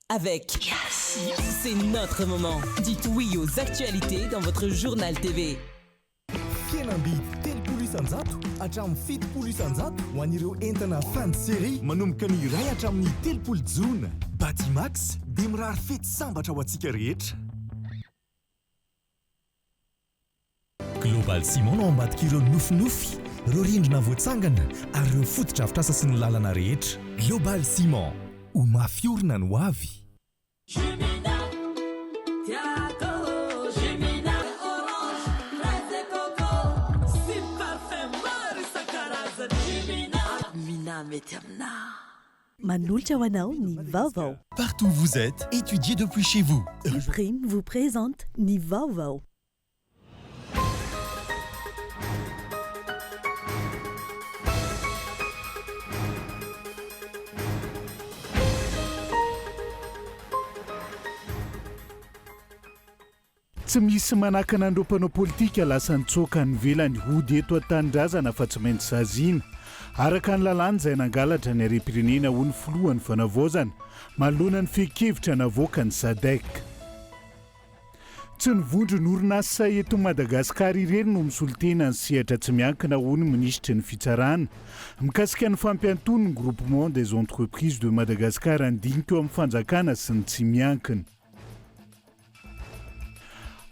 avec Yes. C'est notre moment. Dites oui aux actualités dans votre journal TV. Fianambidy telopolo isanjato hatramin'ny fitopolo isanjato ho an'ireo entana fan série manomboka ny iray hatramin'ny telopolo jona. Batimax dia mirary fety sambatra ho antsika rehetra. Global Ciment no ambadika ireo nofinofy, ireo rindrina voatsangana ary ireo fotodrafitrasa sy ny lalana rehetra. Global Ciment, ho mafiorina no avy. Manolotra ho anao ny vaovao. Partout où vous êtes, étudiez depuis chez vous. Prime vous présente ny vaovao. Tsy misy manakana andro-panao politika lasa nitsoaka ny velany hody eto an-tanindrazana fa tsy maintsy saziana. Araka ny lalàna izay nangalatra ny harem-pirenena ho ny filohan'ny fanavaozana manoloana ny fehi-kevitra navoaka ny SADC. Tsy nivondro ny orinasa eto Madagasikara ireny no misolitena ny sehatra tsy miankina ho ny ministry ny fitsarana mikasika ny fampianton'ny groupement des entreprises de Madagascar andinika eo amin'ny fanjakana sy ny tsy miankina.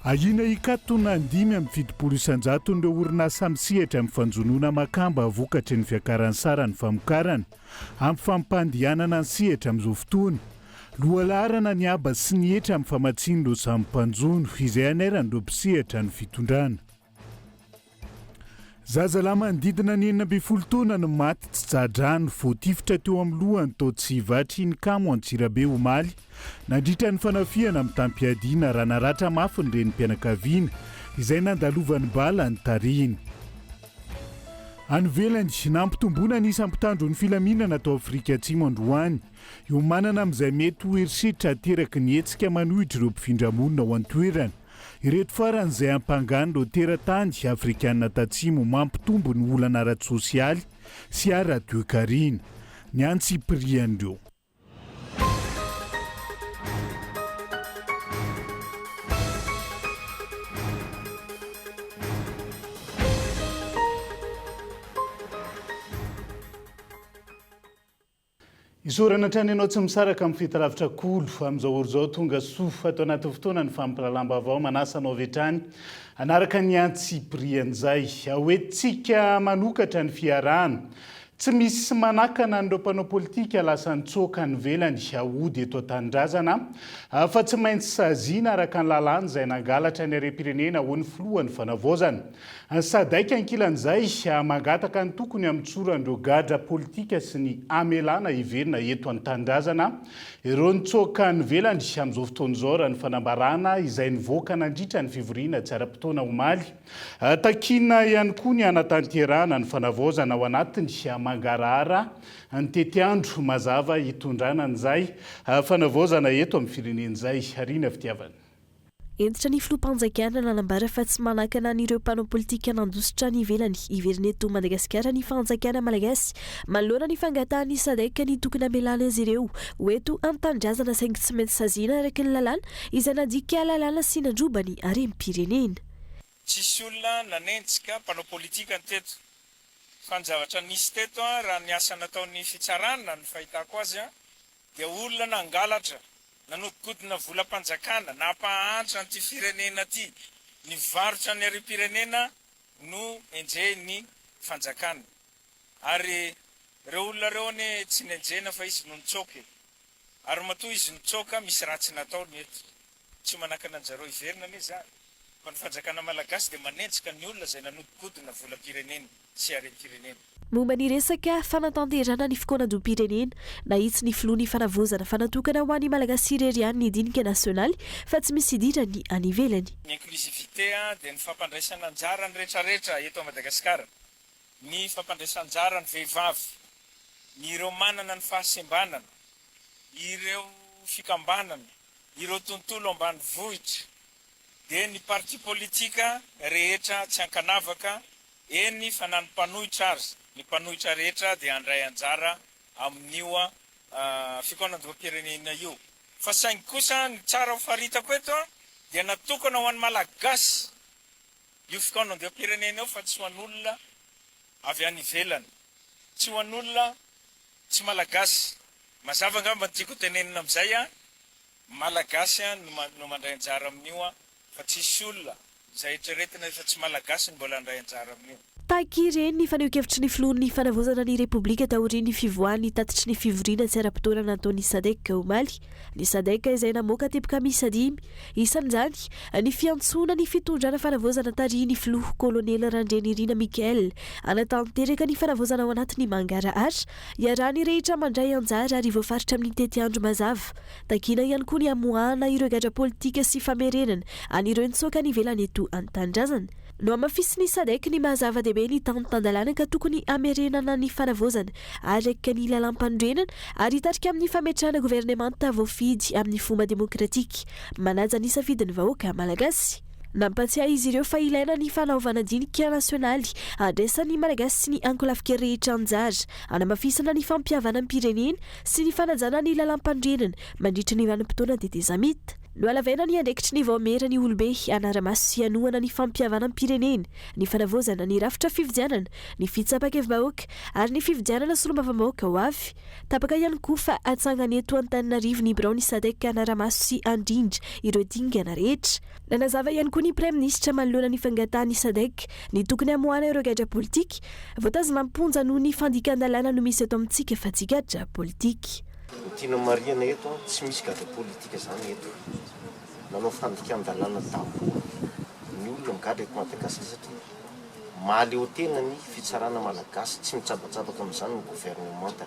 Ahina ikatona andimy amin'ny fitopolo isanjato nireo orinasa misehatra amin'ny fanjonoana makamba vokatry ny fiakarantsara ny famokarana amin'ny fampandehanana ny sehatra amin'izao fotoana. Lohalarana ny aba sy ny hetra amin'ny famatsiana ireo samy mpanjono izay aneran'ireo mpisehatra ny fitondrana. Zazalahy manodidina ny 12 taona no maty tsy tsadrano voatifitra teo amin'ny lohany Totsivatry ny kamo Antsirabe Omaly nandritra ny fanafiana amin'ny tampiadiana raha naratra mafy ny renim-pianakaviana izay nandalovany bala ny tarehiny. Anivelany nampitomboana ny isam-pitandro ny filaminana tao Afrika Atsimo androany io manana amin'izay mety ho eritreritra ateraky ny hetsika manohitra ireo mpifindra-monina ho an-toerana. Ireto faran'izay ampangany ireo teratany Afrikanina Tatsimo mampitombo ny olana ara-tsosialy sy ara-toekarina. Ny antsipirian'ireo. Isorana trany ianao tsy misaraka amin'ny fitalavitra kolo amin'izao oro izao tonga sofa atao anaty fotoana ny fampilalamba avao manasa anao avy hatrany anaraka ny antsipirian'izay hoentsika manokatra ny fiarahana. Tsy misy manakana an'ireo mpanao politika lasa nitsoaka ny velany hody eto an-tanindrazana fa tsy maintsy saziana araka ny lalàna izay nangalatra ny harem-pirenena ho ny filohan'ny fanavaozana. SADC ankilan'izay mangataka ny tokony amin'ny tsoran'ireo gadra politika sy ny amelana hiverina eto an-tanindrazana. Ireo nitsoaka ny velany amin'izao fotoana izao raha ny fanambarana izay nivoaka nandritra ny fivoriana tsy ara-potoana Omaly. Takiana ihany koa ny anatanterahana ny fanavaozana ao anatiny mangarahara ny tetiandro mazava hitondrana an'izay fanavaozana eto amin'ny firenen'izay. Arina fitiavana. Entitra ny filoham-panjakana nanambara fa tsy manakana an'ireo mpanao politika nandositra ny ivelany hiverina eto Madagasikara ny fanjakana malagasy manoloana ny fangatahan'ny SADC ny tokony amelana azy ireo hoeto an-tanindrazana saingy tsy maintsy saziana araka ny lalàna izay nandika lalàna sy nandrobany harem-pirenena. Tsisy olona nanenjika mpanao politika teto. Fanjavatra nisy teto raha ny asa nataon'ny fitsarana ny fahitako azy dia olona nangalatra nanodikodina volam-panjakana nampahantra an'ity firenena ty nivarotra ny harem-pirenena no enjeny fanjakana ary ireo olona reo ny tsy nenjena fa izy no nitsoky ary matoa izy nitsoka misy raha tsy nataony eto tsy manakana anjareo iverina anie zany fa ny fanjakana malagasy dia manenjika ny olona izay nanodikodina volam-pirenena sy harem-pirenena. Momba ny resaka fanatanterana ny fikonan-dom-pirenena na itsy ny filohan'ny fanavaozana fanatokana ho an'ny malagasy irery ihany ny dinika nasionaly fa tsy misy idirany any ivelany. Ny inklusivité dia ny fampandraisana anjara ny rehetrarehetra eto Madagasikara. Ny fampandraisana anjara ny vehivavy, ny ireo manana ny fahasembanana, ireo fikambanana, ireo tontolo ambanivohitra, dia ny parti politika rehetra tsy ankanavaka eny fa na ny mpanohitra azy. Ny mpanohitra rehetra dia andray anjara amin'io fikonan-dom-pirenena io. fa saingy kosa ny tsara faritako eto dia natokana ho an'ny malagasy io fotoana andeam-pirenena ao fa tsy ho an'olona avy any ivelany, tsy ho an'olona tsy malagasy. Mazava angamba tiako tenenina amin'izay malagasy no mandray anjara amin'io fa tsisy olona izay eritreretina efa tsy malagasy no mbola handray anjara amin'io. Tahaka ireny ny faneho-kevitry ny filohan'ny fanavozana ny Repoblika taorian'ny fivoahan'ny tatitry ny fivoriana tsy ara-potoana nataon'ny SADC omaly. Ny SADC izay namoaka teboka miisa 5, isan'izany ny fiantsoana ny fitondrana fanavozana tarihin'ny filoha kolonely Randrianirina Mikael anatanteraka ny fanavozana ao anatin'ny Mangarahara iarahany rehetra mandray anjara ary voafaritra amin'ny tety andro mazava. Takina ihany koa ny amoahana ireo gadra politika sy famerenana an'ireo nitsoaka ny ivelany eto an-tanindrazana. No amafisy ny SADC ny mahazava-dehibe ny tany-tandalana ka tokony amerenana ny fanavozana araka ny lalam-pandrenana ary hitarika amin'ny fametrahana governemanta voafidy amin'ny fomba demokratika manaja ny safidin'ny vahoaka malagasy. Nampatsiahy izy ireo fa ilaina ny fanaovana dinika nasionaly andraisan'ny malagasy sy ny ankolafika rehetra anjara anamafisana ny fampiavana ny pirenena sy ny fanajana ny lalam-pandrenana mandritra ny vanim-potoana tetezamita. No alavena ny andraikitry ny vaomera ny olobe anaramaso sy anohana ny fampiavana ny pirenena, ny fanavozana ny rafitra fividianana, ny fitsapakevim-bahoaka ary ny fividianana solombavam-bahoaka ho avy. Tapaka ihany koa fa atsangany eto Antananarivo ny birao ny SADC anaramaso sy andrindra ireo dingana rehetra. Nanazava ihany koa ny Praiministra manoloana ny fangatahany SADC ny tokony amoahana ireo gadra politika voatazana amponja noho ny fandikan-dalàna no misy eto amintsika fa tsy gadra politika. Tiana mariana eto tsy misy gadra politika zany eto. Nanao fandikan-dalàna daholo ny olona migadra eto Madagasikara satria mahaleo tena ny fitsarana malagasy tsy mitsabatsabaka amin'izany ny gouvernemanta.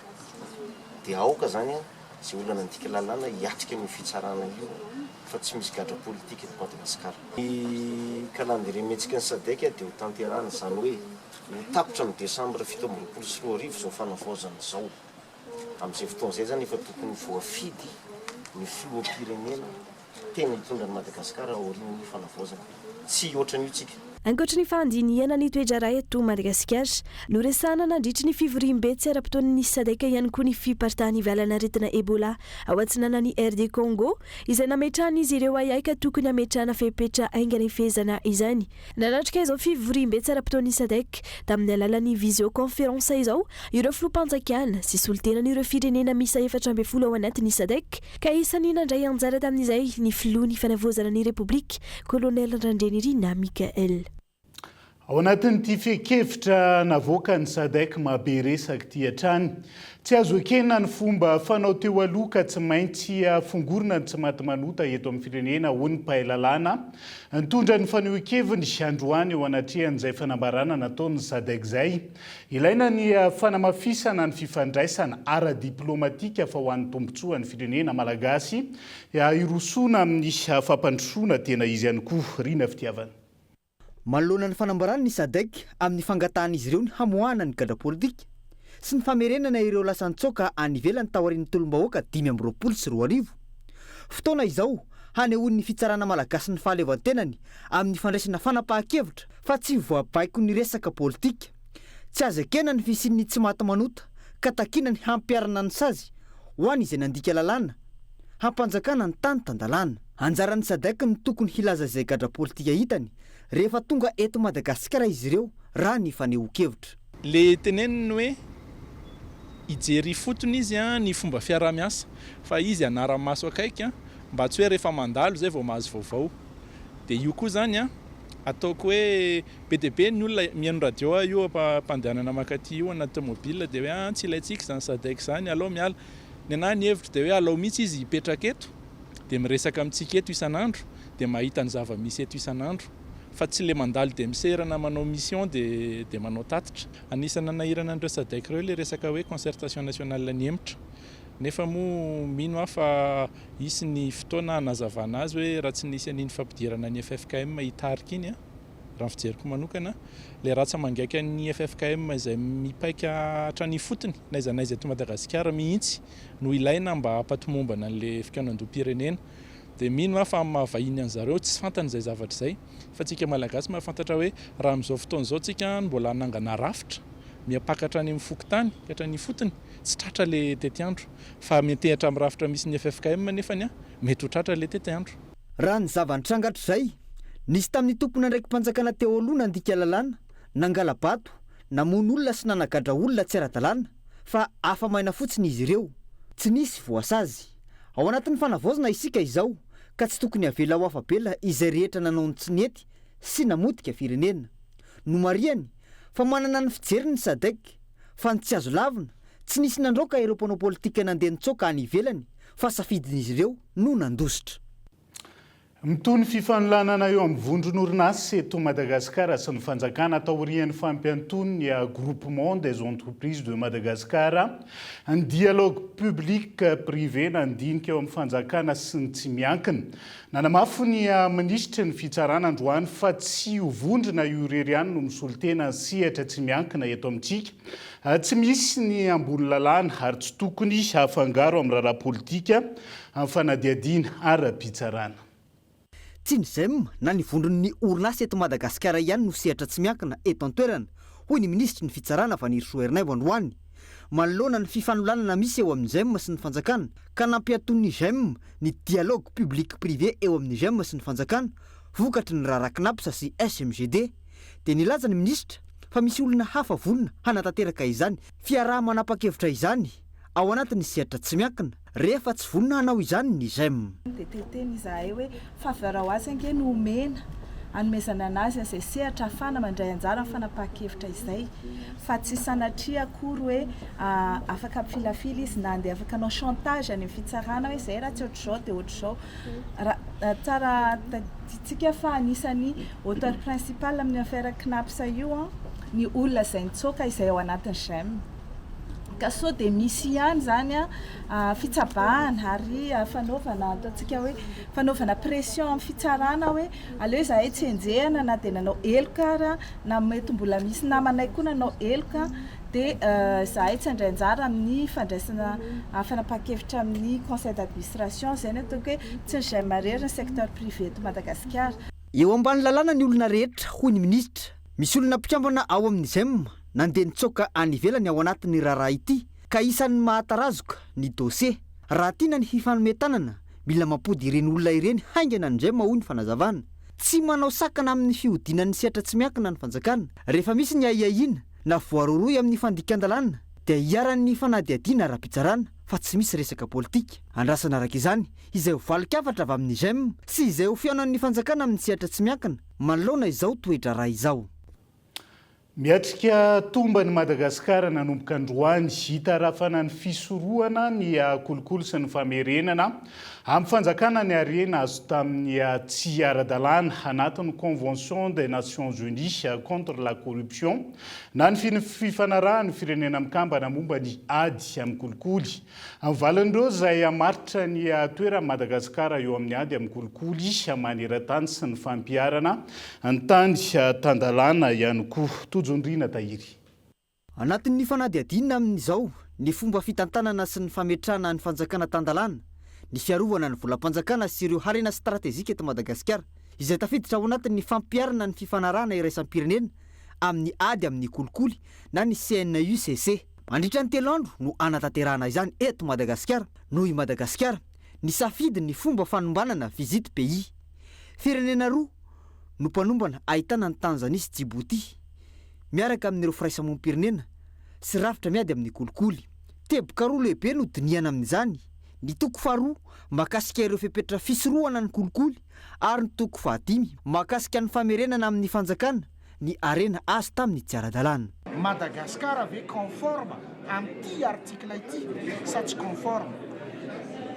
Dia aoka zany izay olona nandika lalàna hiatrika amin'ny fitsarana io fa tsy misy gadra politika eto Madagasikara. Ny calendrier-mentsika ny SADC dia ho tanterahana zany hoe ho tapitra amin'ny Desambra 7 izao fanavozana izao. Amin'izay fotoana izay zany efa tokony voafidy ny filoham-pirenena tena hitondra ny Madagasikara aorian'ny fanavozana. Tsy ohatran'io tsika. Ankoatra ny fandiniana ny toedraray eto Madagasikara, no resahana nandritra ny fivoriam-be tsy ara-potoan'ny SADC ihany koa ny fiparitahan'ny valana aretina Ebola ao atsinana ny RD Congo izay nametrahana izy ireo ayaika tokony ametrahana fepetra aingana ifezana izany. Nanatrika izao fivoriam-be tsy ara-potoan'ny SADC tamin'ny alalan'ny visioconférence izao ireo filoha-mpanjakana sy solitenan'ireo firenena miisa 400 ao anatin'ny SADC ka isan'ny nandray anjara tamin'izay ny filohan'ny fanavozana ny Repoblika kolonely Randrianirina Mikael. Ao anatin'ity fehi-kevitra navoaka ny SADC mahabe resaka ity hatrany. Tsy azo ekena ny fomba fanao teo aloha ka tsy maintsy fongorina ny tsy maty manota eto amin'ny firenena ho ny mpahalalana. Nitondra ny fanehoan-keviny Androany eo anatrehan'izay fanambarana nataon'ny SADC izay. Ilaina ny fanamafisana ny fifandraisana ara-diplomatika fa ho an'ny tombotsoa ny firenena malagasy irosona amin'ny fampandrosoana tena izy ihany koa rina fitiavana. Manoloana ny fanambarana ny SADC amin'ny fangatahan'izy ireo ny hamoahana ny gadra politika sy ny famerenana ireo lasan-tsoka any ivelany taorian'ny tolom-bahoaka 520. Fotoana izao hanehoan'ny fitsarana malagasy ny fahaleovantenany amin'ny fandraisana fanapahan-kevitra fa tsy voapaiko ny resaka politika. Tsy azo ekena ny fisian'ny tsy maty manota ka takina ny hampiarana ny sazy ho any izay nandika lalàna hampanjakana ny tany tandalàna. Anjaran'ny SADC ny tokony hilaza izay gadra politika hitany rehefa tonga eto Madagasikara izy ireo raha ny faneho-kevitra. Le teneniny hoe ijery fotony izy ny fomba fiarah-miasa fa izy anara-maso akaiky mba tsy hoe rehefa mandalo zay vao mahazo vaovao. Dia io koa zany ataoko hoe be dia be ny olona mihaino radio io mpandehanana makaty io anaty tomobile dia hoe tsy ilayntsika zany SADC zany alao miala. Ny anahy ny hevitra dia hoe alao mihitsy izy hipetraka eto dia miresaka amintsika eto isan'andro dia mahita ny zava-misy eto isan'andro. Fa tsy le mandalo dia miserana manao mission dia manao tatitra. Anisana nahirana andreo SADC ireo le resaka hoe concertation nationale ny hemitra. Nefa moa mino fa isy ny fotoana nazavana azy hoe raha tsy nisy an'iny fampidirana ny FFKM hitarika iny raha fijeriko manokana le ratsa mangaiky ny FFKM izay mipaika hatrany fotony naiza eto Madagasikara mihitsy no ilaina mba hampatomombana an'le fikanan-doha-pirenena. Dia mino fa mahavahiny an'zareo tsy fantany izay zavatra izay fa tsika malagasy mahafantatra hoe raha amin'izao fotoana izao tsika mbola nangana rafitra miapakatra any amin'ny fokotany hatrany fotony tsy tratra le tetiandro fa metehatra amin'ny rafitra misy ny FFKM nefany a mety ho tratra le tetiandro. Raha ny zavanitrangatra izay nisy tamin'ny tompona ndraiky mpanjakana teo aloha nandika lalàna nangala bato namono olona sy nanagadra olona tsy ara-dalàna fa afa-maina fotsiny izy ireo tsy nisy voasazy ao anatin'ny fanavaozana isika izao ka tsy tokony avela ho afabela izay rehetra nanao ny tsy nety sy namotika firenena no mariany fa manana ny fijeriny SADC fa ny tsy azo lavina tsy nisy nandroaka ireo mpanao politika nandeha nitsoaka any ivelany fa safidin'izy ireo no nandositra. Mitony fifanolanana eo amin'ny vondron'orinasa eto Madagasikara sy ny fanjakana taorian'ny fampianton'ny groupement des entreprises de Madagascar ny dialogue public privé nandinika eo amin'ny fanjakana sy ny tsy miankina nanamafy ny minisitry ny fitsarana androany fa tsy ho vondrona io reriany no misolo tena sihatra tsy miankina eto amintsika tsy misy ny ambony lalàna ary tsy tokony hafangaro amin'ny raharaha politika amin'ny fanadiadiana ara-pitsarana. Tsy ny ZEM na ny vondron'ny orinasa eto Madagasikara ihany no sehatra tsy miankina eto an-toerana hoy ny ministry ny fitsarana Vanir Soernay androany manoloana ny fifanolonana misy eo amin'ny ZEM sy ny fanjakana ka nampiaton'ny ZEM ny dialogue public privé eo amin'ny ZEM sy ny fanjakana vokatry ny Raraknapsa sy SMGD dia nilaza ny ministra fa misy olona hafa vonona hanatanteraka izany fiaraha manapa-kevitra izany ao anatin'ny sehatra tsy miankina rehefa tsy vonona hanao izany ny ZEM. Dia teteny izahay hoe fahavarao azy ange no omena anomezana anazy izay sehatra afana mandray anjara amin'ny fanapa-kevitra izay fa tsy sanatria akory hoe afaka filafily izy na andeha afaka anao chantage any amin'ny fitsarana hoe izay raha tsy ohatr'izao dia ohatr'izao tsara taditsika fa anisany auteur principal amin'ny affaire KNAPS io ny olona izay nitsoaka izay ao anatin'ny ZEM. Ka sao dia misy ihany zany fitsabahana ary fanaovana ataontsika hoe fanaovana pression amin'ny fitsarana hoe aleo izahay tsy enjehana na dia nanao eloka na mety mbola misy namanay koa nanao eloka dia izahay tsy handray anjara amin'ny fandraisana fanapa-kevitra amin'ny conseil d'administration izay ny ataoko hoe tsy ny ZEM marery ny secteur privé eto Madagasikara. Eo ambany lalàna ny olona rehetra hoy ny ministra misy olona mpikambana ao amin'ny ZEM nandeha nitsoaka any ivelany ao anatin'ny raharaha ity ka isan'ny mahatarazoka ny dossier raha tiana ny hifanometanana mila mampody ireny olona ireny haingana ny ZEM hoy ny fanazavana tsy manao sakana amin'ny fihodinan'ny sehatra tsy miankina ny fanjakana rehefa misy ny aiahiana na voaroroy amin'ny fandikan-dalàna dia hiaran'ny fanadiadiana ara-pitsarana fa tsy misy resaka politika andrasana araka izany izay ho valikavatra avy amin'ny ZEM sy izay ho fiaonan'ny fanjakana amin'ny sehatra tsy miankina manoloana izao toetra raha izao. Miatrika tomba ny Madagasikara nanomboka androany hitarafana ny fisorohana ny kolokolo sy ny famerenana amin'ny fanjakana ny harena azo tamin'ny tsy ara-dalàna anatin'ny Convention des Nations Unies contre la corruption na ny fifanarahany firenena mikambana momba ny ady amin'ny kolikoly. Amin'ny valan'ireo izay hamaritra ny toerana Madagasikara eo amin'ny ady amin'ny kolikoly maneran-tany sy ny fampiarana ny tany tandalàna ihany koa. Anatin'ny fanadiadiana amin'izao ny fomba fitantanana sy ny fametrahana ny fanjakana tandalàna ny fiarovana ny volam-panjakana sy ireo harena stratezika eto Madagasikara izay tafiditra ao anatin'ny fampiarana ny fifanarahana iraisam-pirenena amin'ny ady amin'ny kolikoly na ny CNUCC. Mandritra ny 3 andro no anatanterahana izany eto Madagasikara noho i Madagasikara ny safidy ny fomba fanombanana visite pays. Firenena roa no mpanombana ahitana ny Tanzania sy Djibouti miaraka amin'ireo firaisamonim-pirenena sy rafitra miady amin'ny kolikoly. Teboka roa lehibe no diniana amin'izany ny toko faharoa mahakasika ireo fepetra fisorohana ny kolikoly ary ny toko fahadimy mahakasika ny famerenana amin'ny fanjakana ny arena azo tamin'ny tsy ara-dalàna. Madagasikara ve conforme amin'ity article ity sa tsy conforme?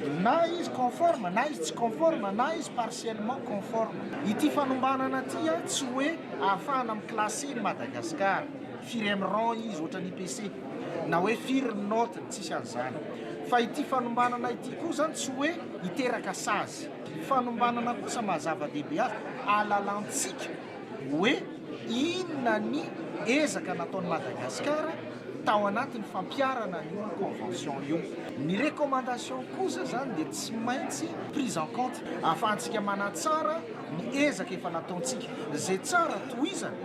Na izy conforme, na izy tsy conforme, na izy partiellement conforme. Ity fanombanana ity tsy hoe ahafahana miklaser Madagasikara firy amin'ny rang izy ohatran'ny IPC na hoe firy ny notiny tsisy an'izany. Fa ity fanombanana ity koa zany tsy hoe hiteraka sazy. Fanombanana kosa mazava-dehibe azy alalantsika hoe inona ny ezaka nataon'ny Madagasikara tao anatin'ny fampiarana io convention io. Ny recommandation kosa zany dia tsy maintsy prise en compte ahafahantsika manatsara ny ezaka efa nataontsika zay tsara tohizana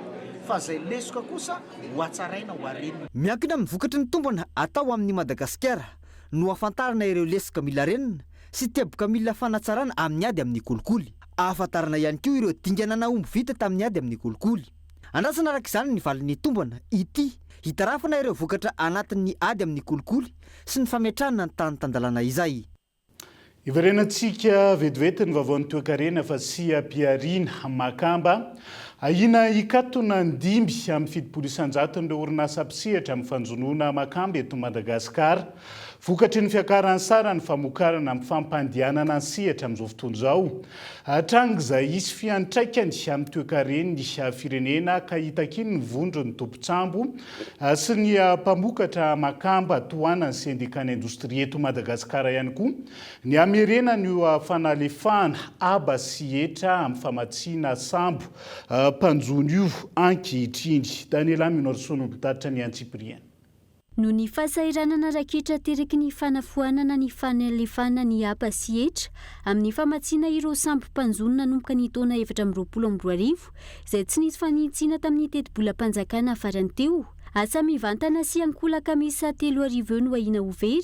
fa zay lesoka kosa ho atsaraina ho arenina. miankina amin'ny vokatry ny tombona atao amin'ny Madagasikara no afantarana ireo lesoka mila renina sy teboka mila fanatsarana amin'ny ady amin'ny kolikoly. Ahafantarana ihany koa ireo dingana naomby vita tamin'ny ady amin'ny kolikoly. Andrasana araka izany ny valin'ny tombona ity hitarafana ireo vokatra anatin'ny ady amin'ny kolikoly sy ny fametrahana ny tany tandalana izay. Iverenantsika vetivety ny vaovaon'ny toe-karena fa Siapiarina Makamba ahina ikatona ndimby amin'ny fitopolo isan-jaton'ireo orinasa mpisehatra amin'ny fanjonoana Makamba eto Madagasikara. Vokatry ny fiakaran'ny sara ny famokarana amin'ny fampandianana ny sehatra amin'izao fotoana izao. Hatranga izay isy fiantraikany amin'ny toe-karena ny firenena ka hitakiny ny vondrony tompon-tsambo sy ny mpamokatra Makamba tohanany sendikany indostria eto Madagasikara ihany koa ny amerena ny fanalefahana aba sy etra amin'ny famatsiana sambo mpanjono io ankehitriny. Daniela Minorsolo mitaritra ny Antsipriana. No ny fasairanana rakitra teraka ny fanafoanana ny fanalefana ny aba sy etra amin'ny famatsiana ireo sambo mpanjono nanomboka ny taona 2022 izay tsy nisy fanitsina tamin'ny teti-bola-panjakana farany teo. Asa mivantana sy ankolaka misa 3,000 no ahina overy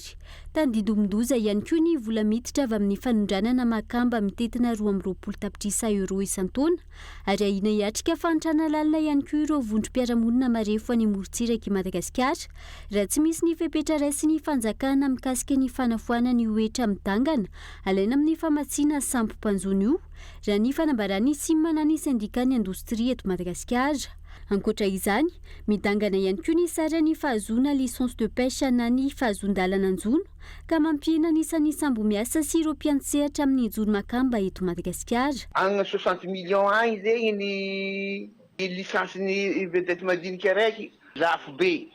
tandidomindoza ihany koa ny vola miditra avy amin'ny fanondranana Makamba mitetina 220 tapitrisa euro isan-taona ary ahina hiatrika fantrana lalina ihany koa ireo vondrom-piaramonina marefo any morontsiraka i Madagasikara raha tsy misy ny fepetra raisy ny fanjakana mikasika ny fanafoana ny oetra midangana alaina amin'ny famatsiana sambo mpanjono io raha ny fanambarany sy manany sendikany indostria eto Madagasikara. Ankoatra izany, midangana ihany koa ny sara ny fahazona licence de pêche na ny fahazon-dalana anjono ka mampihena anisan'ny sambo miasa sy ireo mpiantsehatra amin'ny jono Makamba eto Madagasikara. Agny 60 millions agny zegny ny licence ny vedety madinika raiky lafo be.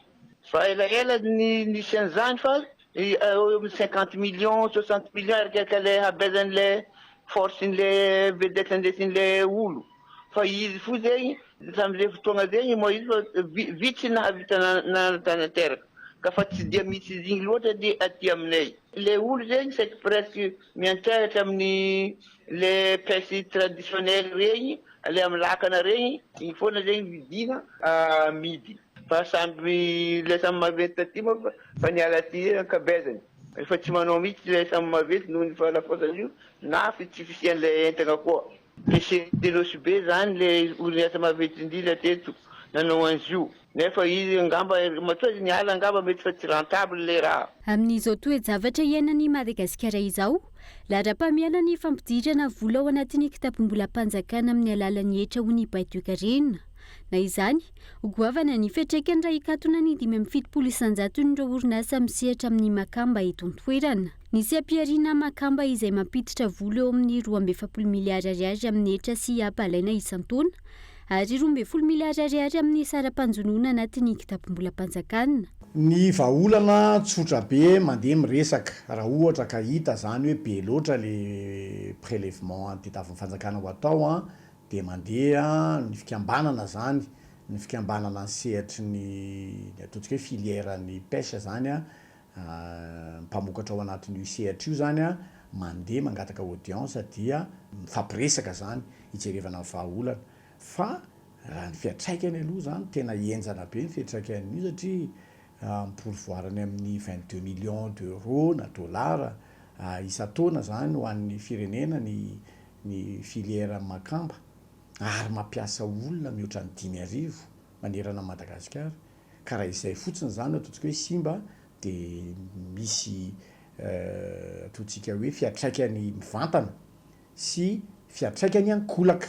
Fa ela ny an'izany fa 50 millions 60 millions araka le habezan'le force-n'le vedety andesin'le olo. Fa izy fo zegny sam'le fotoagna zegny moa izy fa vitsy nahavita natanteraka ka fa tsy dia misy izigny loatra dia aty aminay. Le olo zegny c'est presque miantehatra amin'ny le pêche traditionnelle regny le amin'ny lakana regny igny foana zegny vidina amidy fa samby le samy maventy aty moa fa niala aty ankabezany fa tsy manao mihitsy le samy maventy noho ny falafosany io na tsy fisian'le entana koa. Pêche de l'os be zany le orinasa maventy indrindra teto nanao an'izy io nefa izy angamba matoa izy niala angamba mety fa tsy rentable le raha. Amin'izao toe-javatra iainan'ny Madagasikara izao, lara-pamiana ny fampidirana vola ao anatin'ny kitapom-bola-panjakana amin'ny alalan'ny etra ho ny baitoekarena. Na izany, hogoavana ny fiantraikany raha hikatona ny 570 isan-jaton'ireo orinasa misehatra amin'ny Makamba eto an-toerana. Ny Siapiarina Makamba izay mampiditra vola eo amin'ny 240 miliara ariary amin'ny etra sy aba alaina isan-taona ary 240 miliara ariary amin'ny sara-panjonoana anatin'ny kitapom-bola-panjakana. Ny vahaolana tsotra be mandeha miresaka raha ohatra ka hita zany hoe be loatra le prélèvement antitavin'ny fanjakana ho atao dia mandeha ny fikambanana zany ny fikambanana ny sehatry ny ataontsika hoe filière ny pêche zany mpamokatra ao anatin'io sehatra io zany mandeha mangataka audience dia mifampiresaka zany hijerevana amin'ny vahaolana fa ny fiantraikany aloha zany tena enjana be ny fiantraikany io satria miporovoarany amin'ny 22 millions d'euros na dollars isan-taona zany ho an'ny firenena ny filière Makamba ary mampiasa olona mihoatra ny 5,000 manerana Madagasikara ka raha izay fotsiny zany ataontsika hoe simba dia misy ataontsika hoe fiantraikany mivantana sy fiantraikany ankolaka.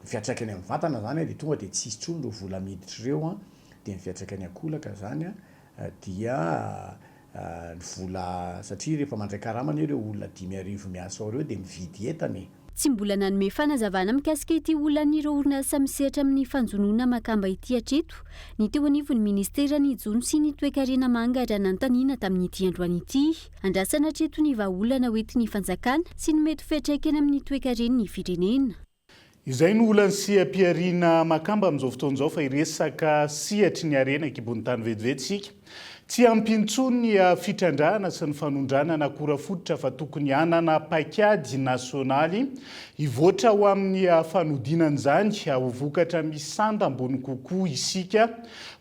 Fiantraikany amin'ny vantana zany dia tonga dia tsisy tsony ireo vola miditra ireo dia ny fiantraikany ankolaka zany dia ny vola satria rehefa mandray karamana ireo olona 5,000 miasa ao ireo dia mividy entany. Tsy mbola nanome fanazavana mikasika ity olan'ireo orinasa misehatra amin'ny fanjonoana Makamba ity hatreto ny teo anivon'ny ministerany jono sy ny toe-karena manga raha nantaniana tamin'ity androany ity. Andrasana hatreto ny vahaolana hoentin'ny fanjakana sy ny mety fiantraikany amin'ny toe-karen'ny firenena. Izay no olan'ny Siapiarina Makamba amin'izao fotoana izao fa iresaka sihatry ny arena kibony tany vetivety sika tsy ampintsony ny fitrandrahana sy ny fanondrana na akora fototra fa tokony hanana paikady nasionaly hivoatra ho amin'ny fanodinan'izany ho vokatra misy sanda ambony kokoa isika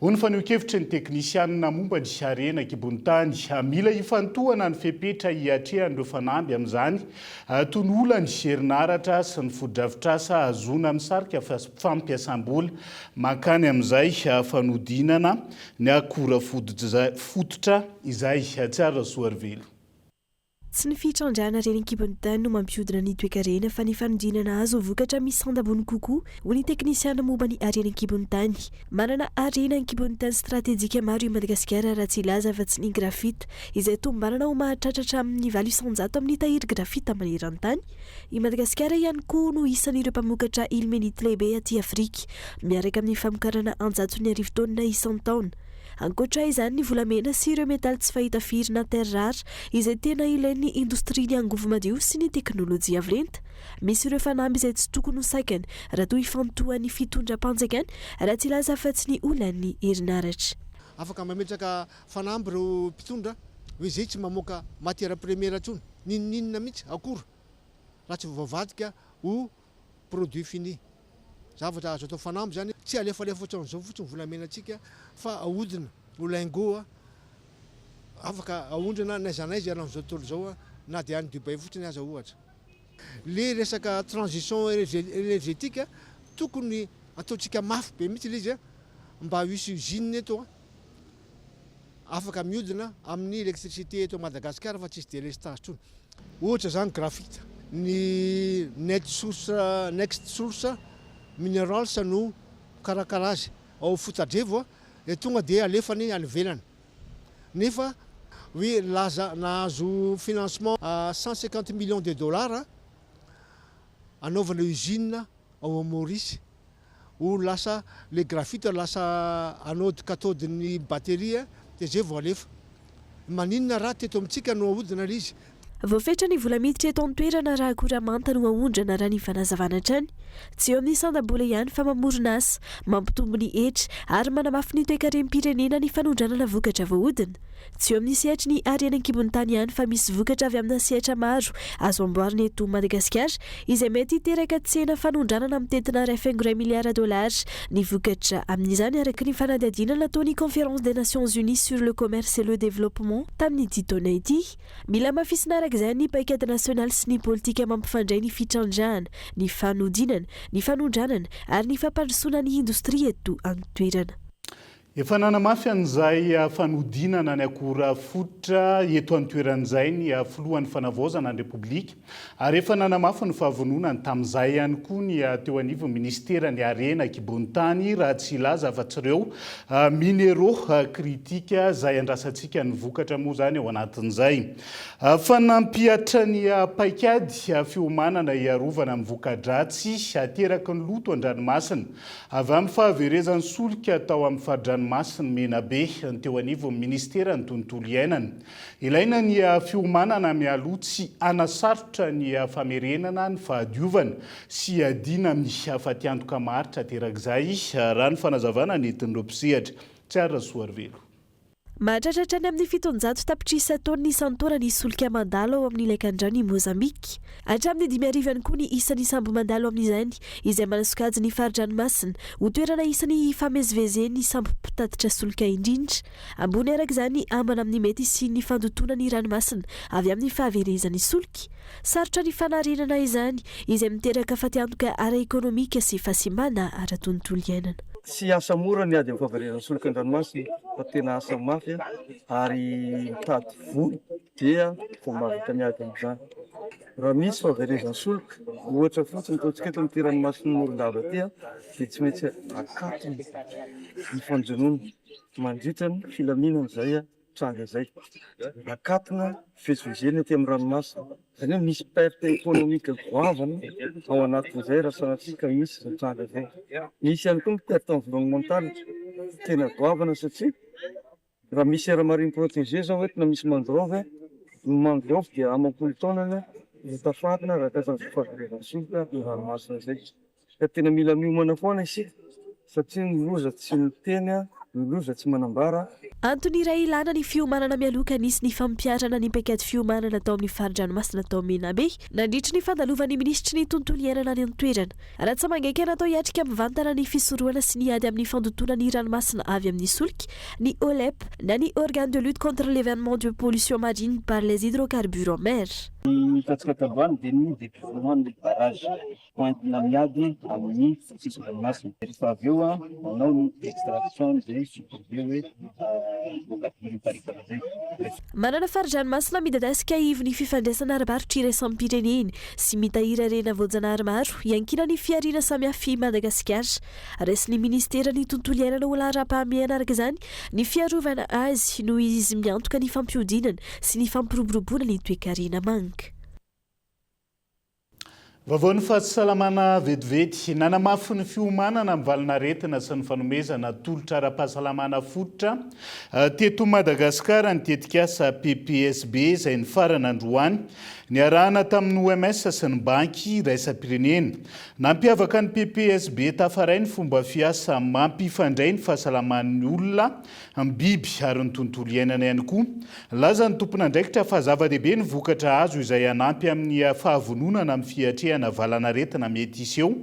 ho ny faneho-kevitry ny teknisianina momba ny arena kibony-tany mila hifantohana ny fepetra hiatrehan'ireo fanamby amin'izany toy ny olany herinaratra sy ny fodrafitrasa azona misarika fampiasam-bola makany amin'izay fanodinana ny akora fototra izay tsara soarivelo. Tsy ny fitrandrana reny kibony-tany no mampiodina ny toekarena fa ny fanodinana azy ho vokatra misy sanda ambony kokoa ho ny teknisiana momba ny arena kibony-tany. Manana arena ny kibony-tany stratejika maro i Madagasikara raha tsy ilaza fa tsy ny grafita izay tombanana ho mahatratratra amin'ny 800 amin'ny tahiry grafita maneran-tany. I Madagasikara ihany koa no isan'ireo mpamokatra ilmenite lehibe aty Afrika miaraka amin'ny famokarana 100 taonina isan-taona. Ankoatra izany ny volamena sy ireo metaly tsy fahita firy na terre rare izay tena ilain'ny indostria ny angovo madio sy ny teknôlôjia avolenta. Misy ireo fanamby izay tsy tokony ho saikany raha toa hifantohan'ny fitondram-panjakana raha tsy ilaza fa tsy ny olan'ny herinaratra. Afaka mametraka fanamby ireo mpitondra hoe izay tsy mamoaka matière première intsony ninina mihitsy akora raha tsy voavadika ho produit fini. Zavatra azo atao fanamby zany tsy alefalefa ohatran'izao fotsiny volamenatsika fa ahodina ho laingoa afaka aondrana naiza naiza amin'izao tontolo izao na dia any Dubai fotsiny aza ohatra. Le resaka transition énergétique tokony ataontsika mafy be mihitsy ilay izy mba hisy usine eto afaka mihodina amin'ny électricité eto Madagasikara fa tsisy délestage tsony. Ohatra zany grafite ny next source minerals no karakara azy ao fotadrevo tonga dia alefany any ivelany nefa hoe laza nahazo financement 150 millions de dollars anaovana usine ao Maurice ho lasa le grafite lasa anode cathode ny batterie dia zay vao alefa maninona raha teto amintsika no ahodina izy. Voafetra ny vola miditra eto an-toerana raha akora manta no aondrana raha ny fanazavana trany. Tsy eo amin'ny sanda-bola ihany fa mamorona asa, mampitombo ny hetra ary manamafy ny toe-karem-pirenena ny fanondranana vokatra voahodina. Tsy eo amin'ny sehatra ny arena kibony-tany ihany fa misy vokatra avy amina sehatra maro azo amboarina eto Madagasikara izay mety hiteraka tsena fanondranana mitentina $2 miliarda ny vokatra amin'izany araka ny fanadihadiana nataon'ny Conférence des Nations Unies sur le commerce et le développement tamin'ny 10 taona ity. Mila mafisina izay ny paikady nasionaly sy ny politika mampifandray ny fitrandrahana, ny fanodinana, ny fanondranana ary ny fampandrosoana ny indostria eto an-toerana. Efa nanamafy an'izay fanodinana ny akora fototra eto an-toeran'izay ny filohan'ny fanavaozana ny Repoblika ary efa nanamafy ny fahavononany tamin'izay ihany koa ny teo anivon'ny ministera ny arena kibony-tany raha tsy ilaza fa tsy ireo minéraux kritika izay andrasantsika ny vokatra moa zany ao anatin'izay. Fanampiatra ny paikady fiomanana iarovana amin'ny voka-dratsy ateraky ny loto an-dranomasina avy amin'ny fahaverezan'ny solika atao amin'ny fahadranomasina menabe ny teo anivon'ny ministera ny tontolo iainana. Ilaina ny fiomanana mialoha tsy anasarotra ny famerenana ny fahadiovana sy adina amin'ny fatiantoka maritra terak'izay raha ny fanazavana nentin'ireo mpisehatra. Tsara soarivelo. Mahatratratra ny amin'ny 700 tapitrisa taona isan-taona ny solika mandalo ao amin'ny laikan-drano i Mozambika. Hatramin'ny 5,000 koa ny isan'ny sambo mandalo amin'izany izay manasokajy ny faridranomasina ho toerana isan'ny famezivezen'ny sambo mpitatitra solika indrindra. Ambony arak'izany ambana amin'ny mety sy ny fandotona ny ranomasina avy amin'ny fahaverezan'ny solika. Sarotra ny fanarenana izany izay miteraka fatiantoka ara-ekônomika sy fasimbana ara-tontolo iainana. Tsy asa mora ny ady amin'ny fahaverezan'ny solika an-dranomasina fa tena asa mafy ary mitady vola dia vao mahavita miady amin'izany. Raha misy fahaverezan'ny solika ohatra fotsiny ataontsika eto amin'ity ranomasina Morondava ity dia tsy maintsy akatony ny fanjonona mandritra ny filaminana izay tranga izay. Akatona fivezivezena ety amin'ny ranomasina. Izany hoe misy perte économique goavana ao anatin'izay raha sanatsika misy izay tranga izay. Misy ihany koa ny perte environnementale tena goavana satria raha misy air marine protégé zao eto misy mangrove dia amam-polo taonany tafarina raha tazan'ny fahaverezan'ny solika ny ranomasina izay. Ka tena mila miomana foana isika satria ny loza tsy miteny loloza tsy manambara antony iray ilana ny fiomanana mialoka nisy ny fampiarana ny paikady fiomanana tao amin'ny faridranomasina tao menabe nandritra ny fandalovan'ny ministry ny tontolo iainana any an-toerana raha tsy mangaika natao hiatrika mivantana ny fisoroana sy ny ady amin'ny fandotona ny ranomasina avy amin'ny solika ny OLEP na ny organe de lutte contre l'événement de pollution marine par les hydrocarbures en mer. Hitatsika taboany dia ny dédoublement ny barrage pointina miady amin'ny sisy ranomasina rehefa avy eo a manao ny extraction dia supporter hoe vocabulaire parikana zay. Manana faridranomasina midadasika ivony fifandraisana ara-barotra iraisam-pireneny sy mitahiry harena voajanahary maro iankina ny fiarina samihafa i Madagasikara. Raisin'ny ministera ny tontolo iainana ho lara-pahamehana araka izany ny fiarovana azy noho izy miantoka ny fampiodinana sy ny fampiroboroboana ny toe-karena manga. Vavaon'ny fahasalamana vetivety nanamafy ny fiomanana amin'ny valinaretina sy ny fanomezana tolotra ara-pahasalamana fototra teto Madagasikara ny tetikasa PPSB izay ny farana androany ny arahana tamin'ny OMS sy ny banky raisam-pirenena. Nampiavaka ny PPSB tafaray ny fomba fiasa mampifandray ny fahasalaman'ny olona amin'ny biby ary ny tontolo iainana ihany koa. Laza ny tompon'andraikitra fa zava-dehibe ny vokatra azo izay anampy amin'ny fahavononana amin'ny fiatrehana valanaretina mety iseho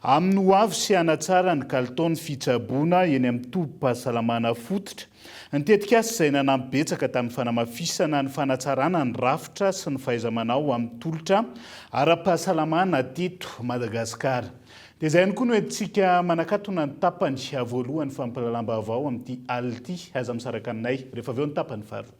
amin'ny ho avy sy hanatsara ny kalitaon'ny fitsaboana eny amin'ny tobim-pahasalamana fototra. Ny tetikasa izay nanampibetsaka tamin'ny fanamafisana ny fanatsarana ny rafitra sy ny fahaiza-manao amin'ny tolotra ara-pahasalamana teto Madagasikara. Dia izay ihany koa no entintsika manakatona ny tapany voalohany fampalalam-baovao amin'ity ality aza misaraka aminay rehefa avy eo ny tapany faharoa.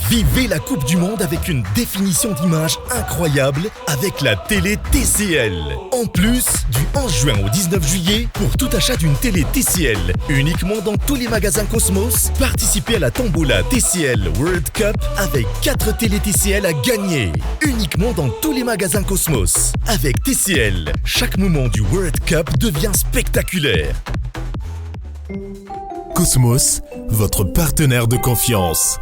Vivez la Coupe du Monde avec une définition d'image incroyable avec la télé TCL. En plus, du 11 juin au 19 juillet, pour tout achat d'une télé TCL, uniquement dans tous les magasins Cosmos, participez à la tombola TCL World Cup avec 4 télé TCL à gagner. Uniquement dans tous les magasins Cosmos. Avec TCL, chaque moment du World Cup devient spectaculaire. Cosmos, votre partenaire de confiance.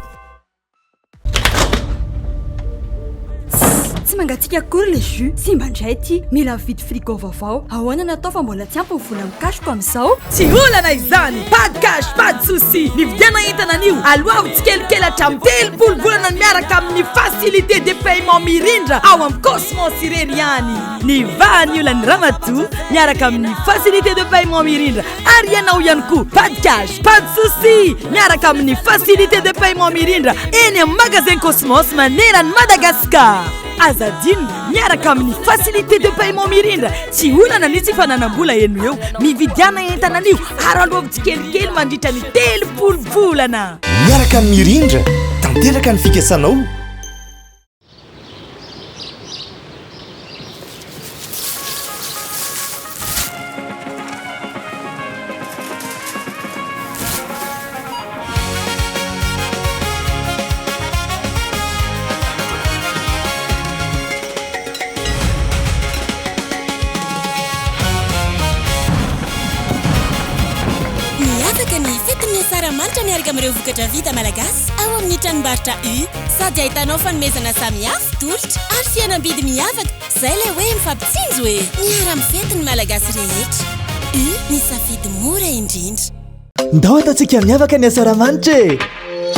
Tsy mangatsika akory le jus sy mba ndray ty mila vidy frigo vaovao ahoana natao fa mbola tsy ampy ny vola mikashiko amin'izao tsy olana izany pas de cash pas de souci nividiana entana an'io aloha ho tsikelikely hatramin'ny 3 volana miaraka amin'ny facilité de paiement mirindra ao amin'ny Cosmos ireny ihany ny vaniola ny ramatoa miaraka amin'ny facilité de paiement mirindra ary ianao ihany koa pas de cash pas de souci miaraka amin'ny facilité de paiement mirindra eny amin'ny magasin Cosmos manerana Madagasikara. Azadine miaraka amin'ny facilité de paiement mirindra tsy olana nisy fananam-bola eno eo mividiana entana an'io ary aloha tsikelikely mandritra ny 3 volana miaraka amin'ny mirindra tanteraka ny fikasanao. Miaraka amin'ireo vokatra vita malagasy ao amin'ny tranombarotra U sady ahitanao fanomezana samihafa tolotra ary fihenam-bidy miavaka izay ilay hoe mifampitsinjo hoe miara-mifety ny malagasy rehetra. U ny safidy mora indrindra. Ndao ataontsika miavaka ny asaramanitra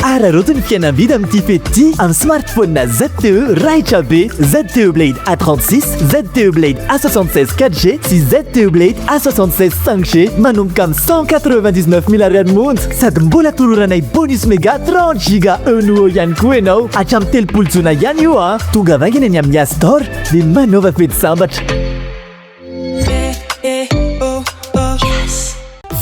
araroto ny fihenam-bidy amin'ity fety amin'ny smartphone na ZTE raitra be ZTE Blade A36 ZTE Blade A76 4G sy ZTE Blade A76 5G manomboka amin'ny 199 000 ariary monja sady mbola tororanay bonus méga 30 giga ENO ihany koa ianao hatramin'ny 30 jona ihany io a tonga avaingana any amin'ny Astor dia manova fety sambatra.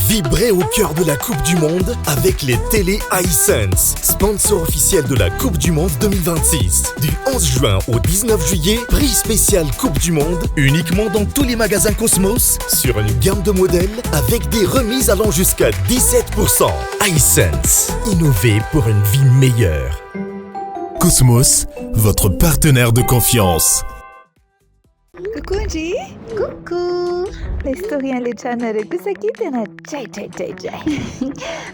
Vibrez au cœur de la Coupe du Monde avec les télé Hisense, sponsor officiel de la Coupe du Monde 2026. Du 11 juin au 19 juillet, prix spécial Coupe du Monde, uniquement dans tous les magasins Cosmos, sur une gamme de modèles avec des remises allant jusqu'à 17%. Hisense, innover pour une vie meilleure. Cosmos, votre partenaire de confiance. Coucou Angie. Coucou. historien letranareo kosa ki tena jay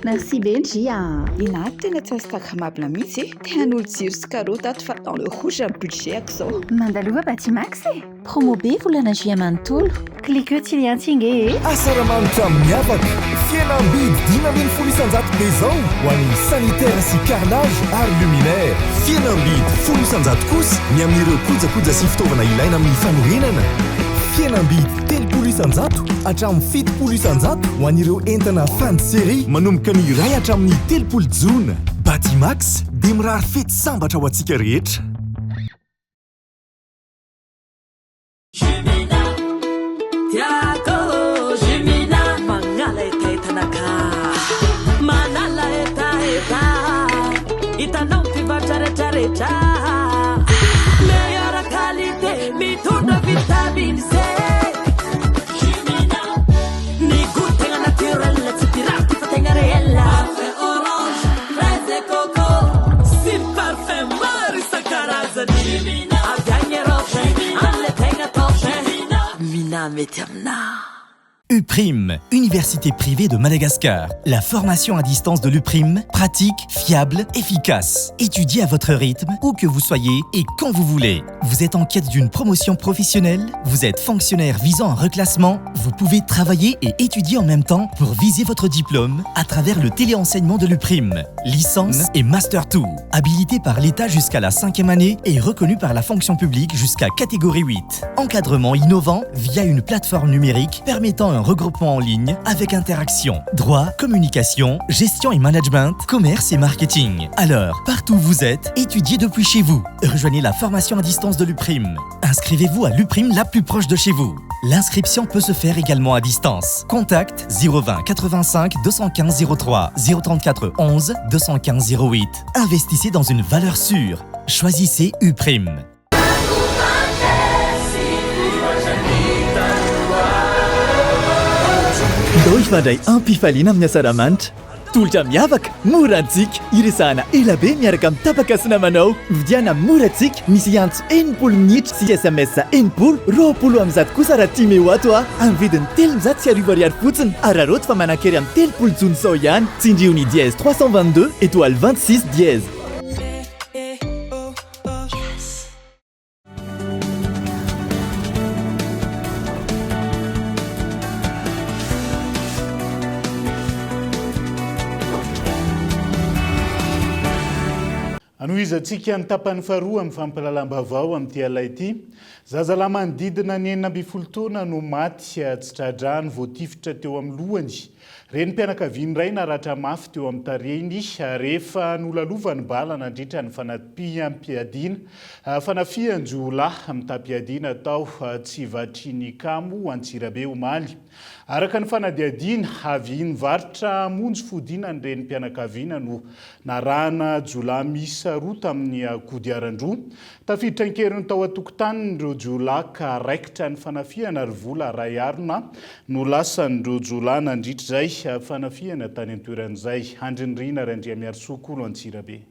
merci Benjia. Ina tena tsy azo takamabla mihitsy tena n'olo jiro sy karota ato fa dans le rouge un budget zao mandalova Batimax promo be volana juillet manontolo cliqueo tsy liantsinge asaramanitra miavaka fienambidy 5,000 isanjato be zao ho an'ny sanitaire sy carnage ary luminaire fienambidy 10 isanjato kosa ny amin'ireo kojakoja sy fitaovana ilaina amin'ny fanorenana fienambidy 3 isanjato hatramin'ny 7 isanjato ho an'ireo entana fin de série manomboka ny iray hatramin'ny 3 jona Batimax dia mirary fety sambatra ho antsika rehetra Itanao pivatraretraretra meilleure qualité mitondra vitamine C ny goût-tegna naturel tsy pirate fa tegna réel parfait orange fraise et coco sy parfait maro isan-karazany avy agny erope amle tegna tope mina mety aminao UPRIM, Université privée de Madagascar. La formation à distance de l'UPRIM, pratique, fiable, efficace. Étudiez à votre rythme, où que vous soyez et quand vous voulez. Vous êtes en quête d'une promotion professionnelle? Vous êtes fonctionnaire visant un reclassement? Vous pouvez travailler et étudier en même temps pour viser votre diplôme à travers le téléenseignement de l'UPRIM. Licence et Master 2. Habilité par l'État jusqu'à la 5e année et reconnu par la fonction publique jusqu'à catégorie 8. Encadrement innovant via une plateforme numérique permettant un regroupement en ligne avec interaction, droit, communication, gestion et management, commerce et marketing. Alors, partout où vous êtes, étudiez depuis chez vous. Rejoignez la formation à distance de l'UPRIM. Inscrivez-vous à l'UPRIM la plus proche de chez vous. L'inscription peut se faire également à distance. Contact 020 85 215 03 034 11 215 08. Investissez dans une valeur sûre. Choisissez UPRIM. Dao ifandray ampifaliana amin'ny asaramanitra tolotra miavaka morantsika iresahana ela be miaraka amin'ny tapakasina manao vidiana morantsika misy antso 80 minitra sy SMS 80 20 am'zato kosa raha tia meo ato amin'ny vidiny 300 sy 10 fotsiny araroto fa manankery amin'ny 30 jony sao ihany tsindriony dièse 322 étoile 26 dièse. Anoizatsika ny tapany faharoa amin'ny fampalalam-bavao amin'ity alay ity. Zazalahy manodidina ny 9 taona no maty tsy tradrano voatifitra teo amin'ny lohany. Renim-pianakaviany iray naratra mafy teo amin'ny tarehiny rehefa nolalovany bala nandritra ny fanafiam-piadiana. Fanafian-jolahy amin'ny tampiadiana tao tsy vatriny kamo Antsirabe Omaly. Araka ny fanadiadiana avy nivarotra monjy fodiana ny renim-pianakaviana no narahana jolahy miisa roa tamin'ny kodiaran-droa. Tafiditra ankeriny tao an-tokotany ireo jolahy ka raikitra ny fanafiana ary vola ray arona no lasan'ireo jolahy nandritra izay fanafiana tany an-toeran'izay. Andrinirina Randriamiarosokolo Antsirabe.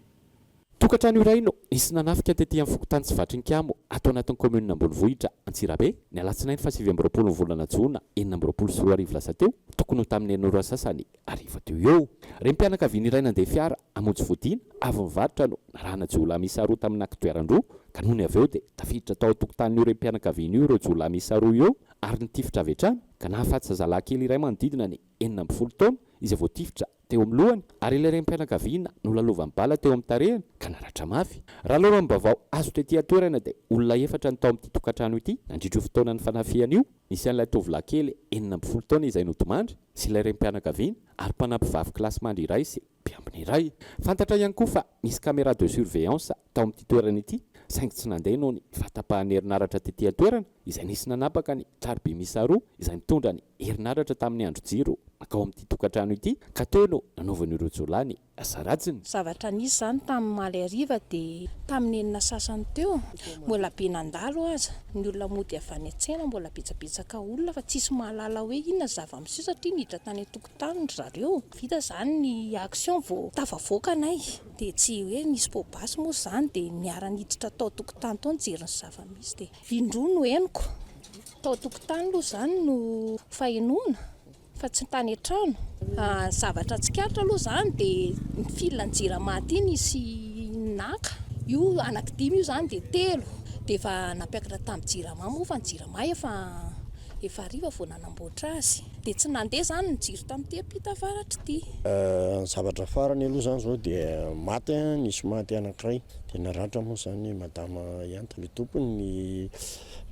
Tokatrano iray no nisy nanafika tetỳ amin'ny fokotany tsy vatrinkamo atao anatin'ny commune Ambonivohitra Antsirabe ny alatsinainy 27 volana Jona 2024 lasa teo tokony ho tamin'ny 9 sasany ariva teo eo. Renim-pianakaviana iray nandeha fiara hamonjy fodiana avy nivarotra no narahana jolahy miisa roa tamin'ny kitoeran-droa ka noho ny avy eo dia tafiditra tao an-tokotanin'io renim-pianakaviana io ireo jolahy miisa roa eo ary nitifitra avy hatrany ka nahafaty zazalahy kely iray manodidina ny 90 taona izay voatifitra teo amin'ny lohany ary ilay renim-pianakaviana no lalovany bala teo amin'ny tarehany ka naratra mafy. Raha lohany bavao azo tetỳ atoerana dia olona efatra ny tao amin'ity tokatrano ity nandritra io fotoana ny fanafiana io nisy an'ilay tovolahy kely 90 taona izay notomandry sy ilay renim-pianakaviana ary mpanampy vavy kilasy mandry iray sy mpiambiny iray. Fantatra ihany koa fa misy caméra de surveillance tao amin'ity toerana ity saingy tsy nandeha noho ny vatapahany herinaratra tetỳ atoerana izay nisy nanapaka ny traribe miisa roa izay nitondra ny herinaratra tamin'ny andro jiro makao amin'ity tokatrano ity ka teo no nanaovan'ireo jolahy ny asaratsiny. Zavatra nisy zany tamin'ny maly ariva dia tamin'ny enina sasany teo mbola be nandalo aza ny olona mody avy any an-tsena mbola betsabetsaka olona fa tsisy mahalala hoe inona zava-miseho satria niditra tany an-tokotany zareo. Vita zany ny action vao tafavoaka anay dia tsy hoe nisy pobasy moa zany dia niara-niditra tao tokotany tao nijery ny zava-misy dia indroa no henoko tao tokotany aloha zany no fahenona fa tsy tany an-trano. Zavatra tsikaritra aloha zany dia ny filana ny jiramaty iny sy naka io anankidimy io zany dia 3 dia efa nampiakatra tamin'ny jirama moa fa ny jirama efa ariva vao nanamboatra azy dia tsy nandeha zany ny jiro tamin'ity ampita avaratra ity. Zavatra farany aloha zany zao dia maty nisy maty anankiray dia naratra moa zany madama Ianta le tompony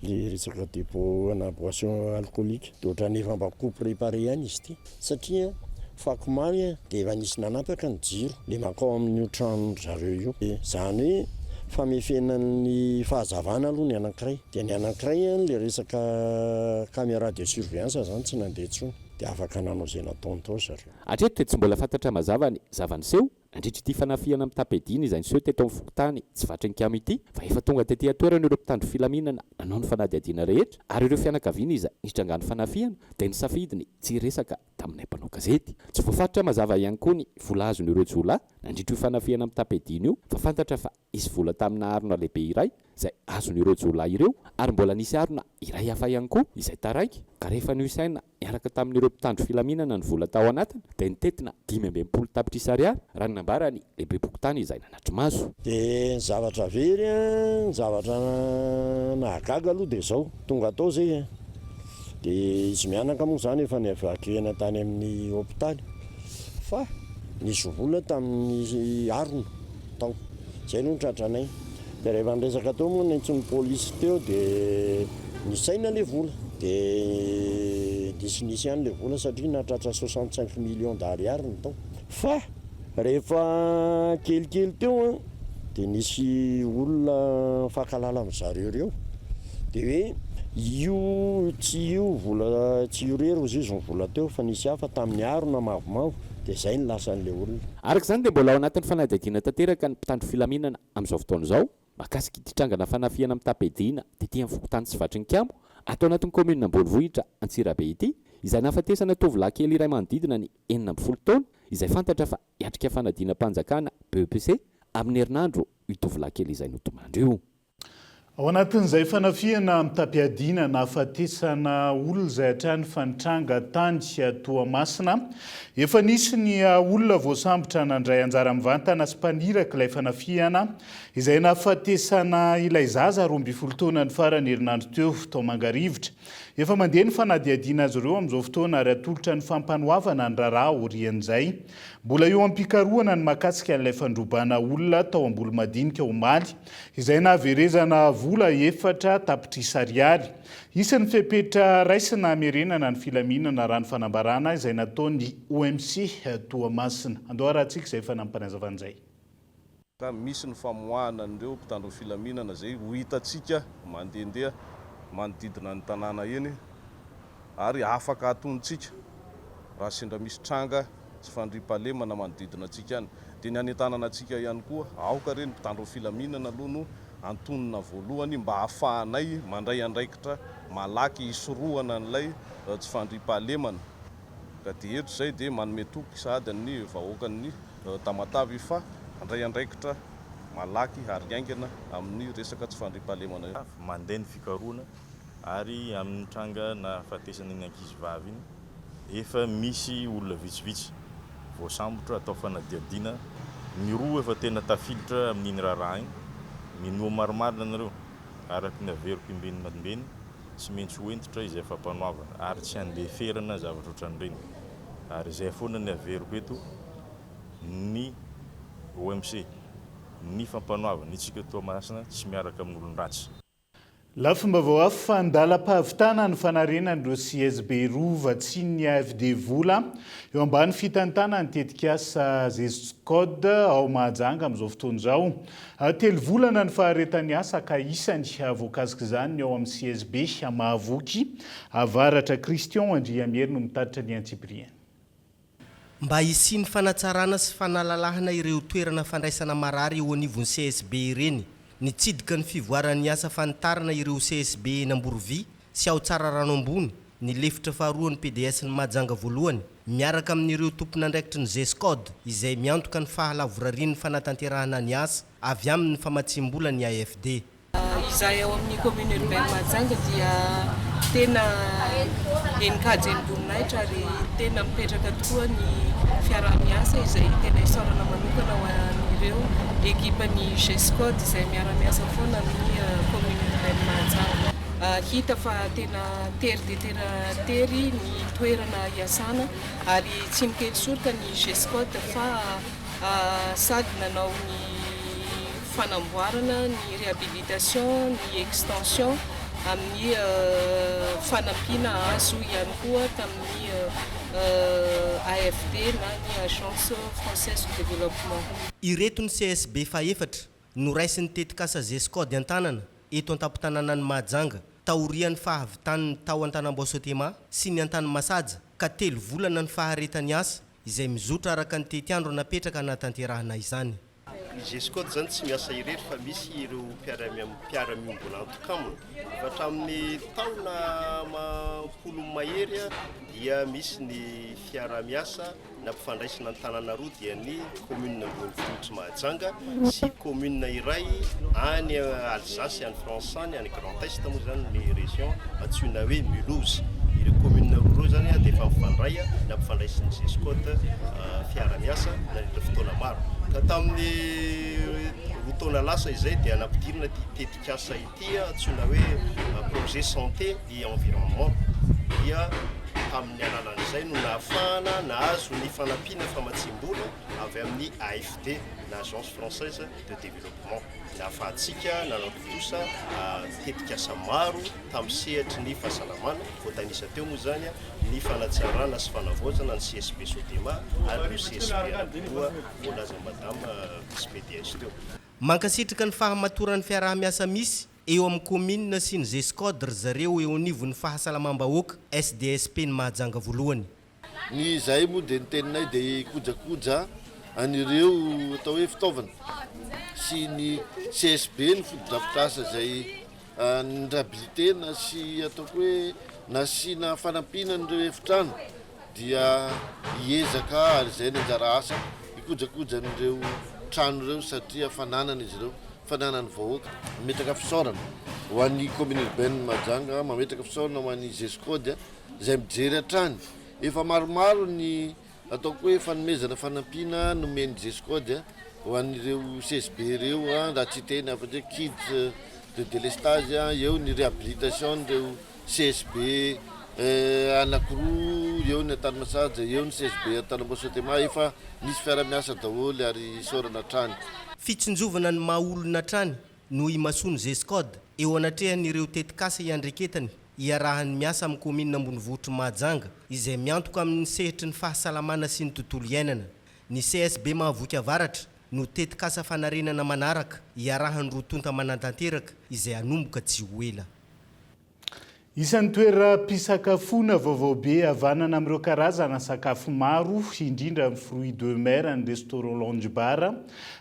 le resaka dépôt ana boisson alcoolique dia ohatrany efa mba coupe préparé ihany izy ity satria fakomary dia efa nisy nanapaka ny jiro le makao amin'ny trano zareo io zany hoe famefenan'ny fahazavana aloha ny anankiray dia ny anankiray le resaka caméra de surveillance zany tsy nandeha tsony dia afaka nanao zay nataony tao zareo. Hatreto dia tsy mbola fantatra mazava ny zavaniseho nandritra ity fanafiana amin'ny tapediny izay niseho teto amin'ny fokotany tsy vatry ny kamo ity fa efa tonga tetỳ atoerana ireo mpitandro filaminana nanao ny fanadihadiana rehetra ary ireo fianakaviana izay nitrangany fanafiana dia ny safidiny tsy resaka taminay mpanao gazety. Tsy voafaritra mazava ihany koa ny vola azon'ireo jolahy nandritra io fanafiana amin'ny tapediny io fa fantatra fa isy vola tamina harona lehibe iray izay azon'ireo jolahy ireo ary mbola nisy harona iray hafa ihany koa izay taraiky ka rehefa nisaina miaraka tamin'ireo mpitandro filaminana ny vola tao anatiny dia nitetina 520 tapitrisa ariary raha ny nambarany lehibe pokotany izay nanatry maso. Dia zavatra very zavatra nahagaga aloha dia zao tonga tao zay dia izy mianaka moa zany efa niavakena tany amin'ny hôpitaly fa nisy vola tamin'ny harona tao zay no tratranay dia rehefa niresaka tao moa nantsony polisy teo dia nisaina le vola dia disinisy ihany le vola satria natratra 65 millions d'ariary ny tao fa rehefa kelikely teo dia nisy olona fankalala amin'ny zareo ireo dia hoe io tsy io vola tsy io rery ozy izy ny vola teo fa nisy hafa tamin'ny harona mavomavo dia zay ny lasan'le olona. Araka izany dia mbola ao anatin'ny fanadihadiana tanteraka ny mpitandro filaminana amin'izao fotoana izao mahakasika ity trangana fanafiana amin'ny tapedina dia ity amin'ny fokotany tsy vatry ny kamo atao anatin'ny komina Ambonivohitra Antsirabe ity izay nahafatesana tovolahy kely iray manodidina ny 40 taona izay fantatra fa hiatrika fanadina mpanjakana BEPC amin'ny herinandro io tovolahy kely izay notomandro io. Ao anatin'izay fanafiana amin'ny tapiadina nahafatesana olona izay hatrany fanitranga tany Toamasina efa nisy ny olona voasambotra nandray anjara mivantana sy mpaniraka ilay fanafiana izay nahafatesana ilay zaza 12 taona ny farany herinandro teo tao Mangarivotra. Efa mandeha ny fanadihadiana azy ireo amin'izao fotoana ary atolotra ny fampanohavana ny raharaha orian'izay. Mbola eo am-pikarohana ny mahakasika an'ilay fandrobana olona tao Ambolimadinika Omaly izay nahaverezana vola 4 tapitrisa ariary. Isan'ny fepetra raisina hamerenana ny filaminana raha ny fanambarana izay nataony OMC Toamasina. Andoharahantsika izay efa nampanazavana izay. Misy ny famoahana an'ireo mpitandro filaminana izay ho hitantsika mandehandeha manodidina ny tanàna eny ary afaka atontsika raha sendra misy tranga sy fandriam-pahalemana manodidina antsika any. Dia ny anentanana antsika ihany koa aoka reny mpitandro filaminana aloha no antonona voalohany mba hahafahanay mandray andraikitra malaky hisorohana an'ilay tsy fandriam-pahalemana. Ka dia eto izay dia manome toky sady ny vahoakan'ny Tamatavy fa handray andraikitra malaky ary aingana amin'ny resaka tsy fandriam-pahalemana. Mandeha ny fikarohana ary amin'ny tranga nahafatesana ny ankizivavy iny efa misy olona vitsivitsy voasambotra atao fanadihadiana ny roa efa tena tafilitra amin'iny raharaha iny minoa maromaro nareo araky ny averiko imbeny mambeny tsy maintsy hoentitra izay fampanohavana ary tsy handeha ferana zavatra ohatran'ireny ary izay foana ny averiko eto ny OMC ny fampanohavana itsika Toamasina tsy miaraka amin'olon-dratsy. Lafomba vao afo fa andalam-pahavitana ny fanarenan'ireo CSB rova tsy ny AFD vola eo ambany fitantana ny tetikasa Zescode ao Mahajanga amin'izao fotoana izao. 3 volana ny faharetany asa ka isany voakasika izany ao amin'ny CSB Mahavoky avaratra Christian Andriamieri no mitatitra ny Antsipriana. Mba hisiny fanatsarana sy fanalalahana ireo toerana fandraisana marary eo anivon'ny CSB ireny. Nitsidika ny fivoaran'ny asa fanitarana ireo CSB Namborovy sy ao tsara rano ambony ny lefitra faharoan'ny PDS ny Mahajanga voalohany miaraka amin'ireo tompon'andraikitry ny Zescode izay miantoka ny fahalavorarian'ny fanatanterahana ny asa avy amin'ny famatsim-bola ny AFD. Izahay ao amin'ny commune urbaine Mahajanga dia tena enikajeniboninahitra ary tena mipetraka tokoa ny fiaramiasa izay tena isaorana manokana ho an'ireo ekipany GESCOD izay miaramiasa foana amin'ny commune urbaine Mahajanga. Hita fa tena tery dia tena tery ny toerana iasana ary tsy mikely soroka ny GESCOD fa sady nanao ny fanamboarana, ny réhabilitation, ny extension amin'ny fanampiana azo ihany koa tamin'ny AFD na ny Agence Française de Développement. Ireto ny CSB fa efatra no raisin'ny tetikasa GESCOD an-tanana eto an-tampon-tanànan'ny Mahajanga taorian'ny fahavitan'ny tao an-tanam-Boasortima sy ny an-tany Masaja ka 3 volana ny faharetany asa izay mizotra araka ny tetiandro napetraka natanterahana izany. GESCOD zany tsy miasa irery fa misy ireo mpiara-miombona antokamina hatramin'ny taona polo mahery dia misy ny fiara-miasa nampifandraisana ny tanàna roa dia ny commune Ambonivohitra Mahajanga sy commune iray any Alsace, any France any Grand Est moa zany ny région antsoina hoe Mulhouse. Ireo commune roa zany dia efa mifandray nampifandraisana GESCOD fiara-miasa nandritra fotoana maro. Ka tamin'ny taona lasa izay dia nampidirina tetikasa ity antsoina hoe projet santé et environnement dia amin'ny alalan'izay no nahafahana nahazo ny fanampiana famatsim-bola avy amin'ny AFD na Agence Française de Développement. Nahafahantsika nanampidosa tetikasa maro tamin'ny sehatry ny fahasalamana voatanisa teo moa zany ny fanatsarana sy fanavaozana ny CSB Sodema ary ny CSB koa volaza madame vice-PDS teo. Mankasitraka ny fahamatoran'ny fiaraha-miasa misy eo amin'ny commune sy ny GESCOD ry zareo eo anivon'ny fahasalamam-bahoaka SDSP ny Mahajanga voalohany. Ny izay moa dia ny teninay dia kojakoja an'ireo atao hoe fitaovana sy ny CSB ny foto-drafitrasa izay ny réhabilitena sy ataoko hoe nasiana fanampina n'ireo efitrano dia hiezaka ary izay ny anjara asa hikojakoja n'ireo trano ireo satria fananana izy ireo fananany vahoaka mametraka fisaorana ho an'ny commune urbaine Mahajanga mametraka fisaorana ho an'ny GESCOD izay mijery hatrany efa maromaro ny ataoko hoe fanomezana fanampiana nomeny GESCOD ho an'ireo CSB ireo raha tsy teny afa-tsy kids de délestage eo ny réhabilitation ireo CSB anankiroa eo ny an-tany Masaja eo ny CSB an-tanam-Boasortima efa nisy fiara-miasa daholo ary isaorana hatrany. Fitsinjovana ny maha-olona hatrany no imasony GESCOD eo anatrehan'ireo tetikasa iandreketany iarahan'ny miasa amin'ny commune Ambonivohitra Mahajanga izay miantoka amin'ny sehitry ny fahasalamana sy ny tontolo iainana. Ny CSB Mahavoky Avaratra no tetikasa fanarenana manaraka iarahan'ny rotonta manantanteraka izay anomboka tsy ho ela. Isan'ny toeram-pisakafoana vaovao be havanana amin'ireo karazana sakafo maro indrindra amin'ny fruits de mer ny restaurant lounge bar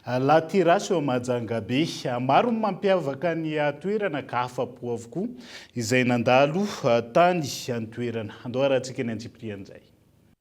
La Terrasse eo Mahajanga be. Maro ny mampiavaka ny toerana ka afa-po avokoa izay nandalo tany any toerana. Andao arahantsika ny antsiprian'izay.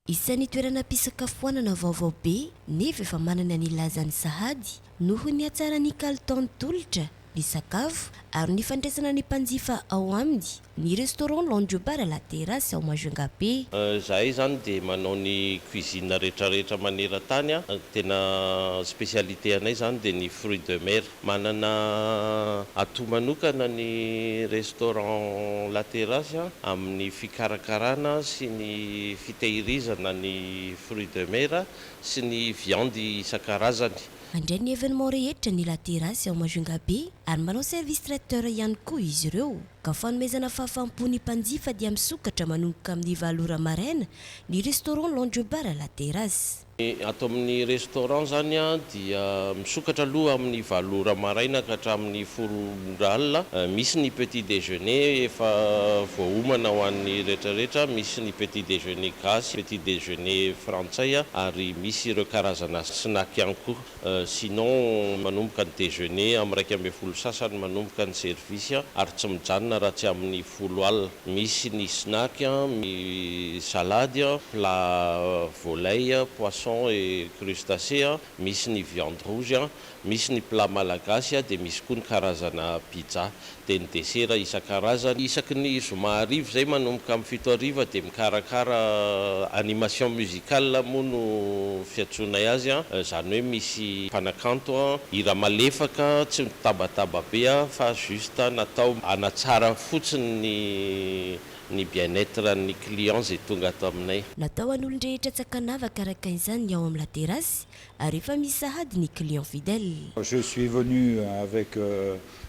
Isan'ny toerana pisakafoanana vaovao be nefa efa manana ny lazany sahady noho ny hatsarany kalitao tolotra ny sakafo ary ny fandraisana ny mpanjifa ao aminy ny restaurant lounge bar La Terrasse ao Mahajanga be. Zahay zany dia manao ny cuisine rehetrarehetra maneran-tany tena spécialité anay zany dia ny fruits de mer. Manana ato manokana ny restaurant La Terrasse amin'ny fikarakarana sy ny fitehirizana ny fruits de mer sy ny viandy isan-karazany. Mandray ny événement rehetra ny La Terrasse ao Mahajanga be ary manao service traiteur ihany koa izy ireo. Ka fanomezana fahafampony mpanjifa dia misokatra manomboka amin'ny 7 ora maraina ny restaurant lounge bar La Terrasse. Ato amin'ny restaurant zany dia misokatra aloha amin'ny 7 ora maraina ka hatramin'ny 4 ora alina. Misy ny petit déjeuner efa voahomana ho an'ny rehetrarehetra, misy ny petit déjeuner gasy, petit déjeuner frantsay ary misy ireo karazana snack ihany koa. Sinon manomboka ny déjeuner amin'ny 1:30 sasany manomboka ny service ary tsy mijanona raha tsy amin'ny 10 alina. Misy ny snack, ny salade, plat volaille, poisson et crustacés, misy ny viande rouge, misy ny plat malagasy dia misy koa ny karazana pizza. dia ny desera isan-karazany isaky ny zoma arivo zay manomboka amin'ny 7 ariva dia mikarakara animation musicale moa no fiantsonay azy a, zany hoe misy mpanakanto hira malefaka tsy mitabataba be fa juste natao anatsara fotsiny ny bien-être ny client zay tonga ato aminay. Natao an'olon-drehetra tsakanavaka araka izany ao amin'ny la terrasse ary efa misy sahady ny client fidèle. Je suis venu avec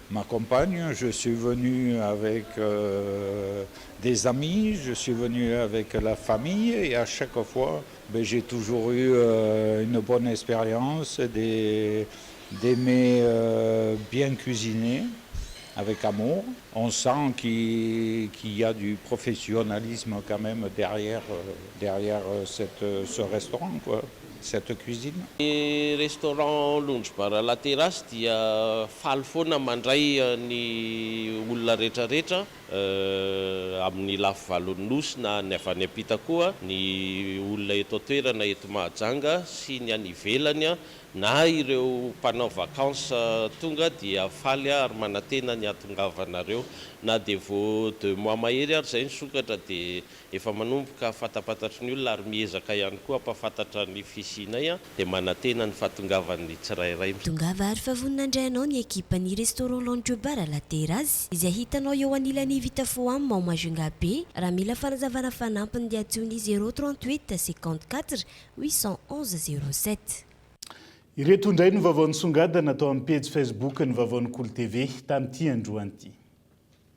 ma compagne, je suis venu avec des amis, je suis venu avec la famille et à chaque fois j'ai toujours eu une bonne expérience, des mets bien cuisinés avec amour. On sent qu'il y a du professionnalisme quand même derrière ce restaurant, quoi. Cette cuisine. Ny restaurant Londribara La Terrasse dia faly foana mandray ny olona rehetrarehetra amin'ny lafy valon'nosy na ny avy any ampita koa ny olona eto toerana eto Mahajanga sy ny any ivelany na ireo mpanao vacances tonga dia faly ary manantena ny atongavanareo na dia vao 2 mois mahery ary zay ny sokatra dia efa manomboka fatapatatry ny olona ary miezaka ihany koa ampafantatra ny fisinay dia manantena ny fahatongavan'ny tsirairay. Tongava ary favonina indray anao ny ekipan'ny restaurant Londribara La Terrasse izay hitanao eo anilany vita foam ao Majunga be raha mila fanazavana fanampiny dia antony 038 54 811 07. Ireto indray no vaovaon'ny songadina atao amin'ny page Facebook ny vaovaon'ny Kolo TV tamin'ity androan'ity.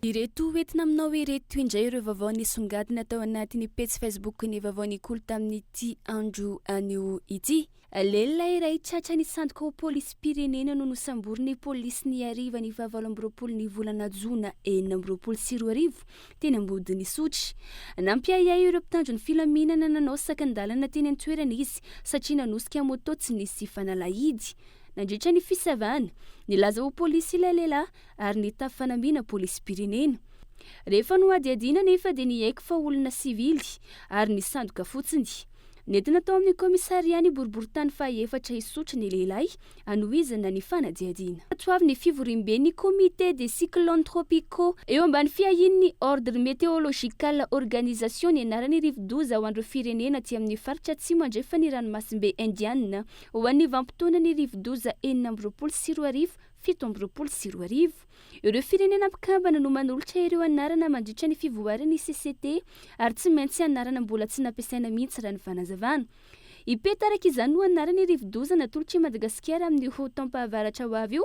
Ireto entina aminao ireto indray ireo vaovaon'ny songadina atao anatin'ny page Facebook ny vaovaon'ny Kolo tamin'ity andro anio ity. Lehilahy iray tratra nisandoka ho polisy pirenena no nosamboriny polisy ny ariva ny 27 ny volana Jona 2024 teny ambodiny Sotry. Nampiayay ireo mpitandro ny filaminana nanao sakandalana teny an-toerana izy satria nanosika moto tsy nisy fanalahidy. Nandritra ny fisavana, nilaza ho polisy ilay lehilahy ary nitafy fanamiana polisy pirenena. Rehefa no adiadiana nefa dia niaiky fa olona sivily ary nisandoka fotsiny. Nentina tao amin'ny komisariany boriboritany faha-efatra Isotry ny lehilahy anohizana ny fanadiadiana. Atoavy ny fivoriam-ben'ny comité des cyclones tropicaux eo ambany fiahin'ny ordre météorological organisation ny anarany rivo-doza ho andro firenena aty amin'ny faritra atsimo andrefa ny ranomasimbe indiana ho an'ny vampitona ny rivo-doza 2024 720. Ireo firenena mpikambana no manolotra ireo anarana mandritra ny fivoaran'ny CCT ary tsy maintsy anarana mbola tsy nampiasaina mihitsy raha ny fanazavana. Ipetaraka izany no anarany rivo-doza natolotra i Madagasikara amin'ny hotam-pahavaratra ho avy io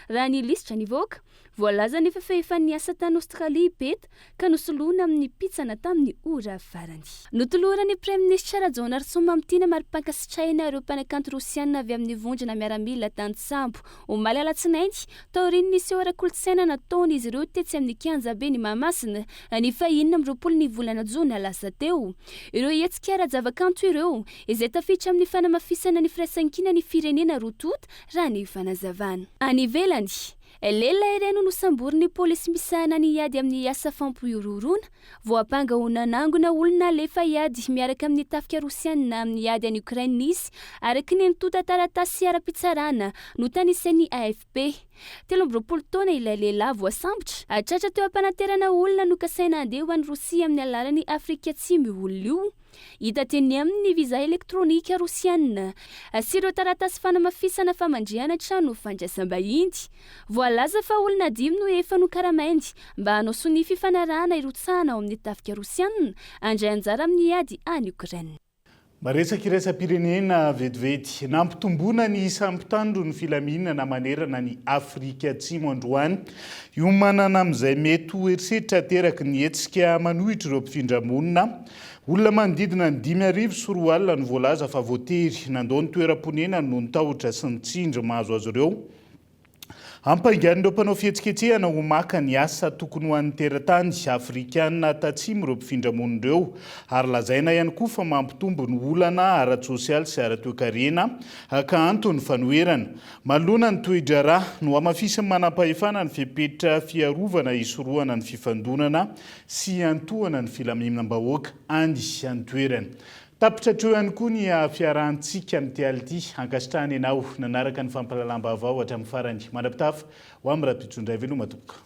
raha ny lisitra nivoaka. Voalaza nefa fa efa niasa tany Australia ipeta ka nosoloana amin'ny pitsana tamin'ny ora farany. Notoloran'ny Prime Ministre Rajon Arsomamptina maripankasitrahina ireo mpanakanto rosiana avy amin'ny vondrona miaramila tany Sambo. Omaly alatsinainty taoriny nisy ora kolotsaina nataony izy ireo tetsy amin'ny Kianjabe ny Mahamasina ny 20 ny volana Jona lasa teo. Ireo hetsika ara-javakanto ireo izay tafiditra amin'ny fanamafisana ny firaisankina ny firenena rotota raha ny fanazavana. Any ivelany lehilahy iray no nosamboriny polisy misahana ny iady amin'ny asa fampiororona voapanga ho nanangona olona lefa iady miaraka amin'ny tafika rosiana amin'ny iady any Ukraine nisy araky ny nitota taratasy ara-pitsarana no tanisen'ny AFP. 13 taona ilay lehilahy voasambotra atratra teo ampanaterana olona no kasaina andeha ho an'ny Rosia amin'ny alalan'ny Afrika Atsimo olona io. Hita teny amin'ny visa elektronika rosiana sy ireo taratasy fanamafisana famandriana trano fandraisam-bahiny. Voalaza fa olona 5 no efa nokaramaindy mba hanao sony fifanarahana irotsahana ao amin'ny tafika rosiana andray anjara amin'ny ady any Ukraine. Maresaka iraisam-pirenena vetivety nampitomboana ny isampitandro ny filaminana manerana ny Afrika Atsimo androany io manana amin'izay mety ho erisetra teraky ny hetsika manohitra ireo mpifindra-monina. Olona manodidina ny 5,400 no voalaza fa voatery nandao ny toeram-ponena no nitahotra sy nitsindry mahazo azy ireo. Ampaingan'ireo mpanao fihetsiketsehana ho maka ny asa tokony ho an'ny teratany Afrikana tatsimo ireo mpifindra-monina ireo ary lazaina ihany koa fa mampitombo ny olana ara-tsosialy sy ara-toekarena ka antony fanoherana. Malona ny toedrara no amafisy manam-pahefana ny fepetra fiarovana isorohana ny fifandonana sy antohana ny filaminam-bahoaka andy antoerana. Tapitra treo ihany koa ny fiarahantsika ny tiality ankasitrahany ianao nanaraka ny fampalalam-baovao hatramin'ny farany. Manapitafa ho amin'ny raha-pitondray veloma tompoko.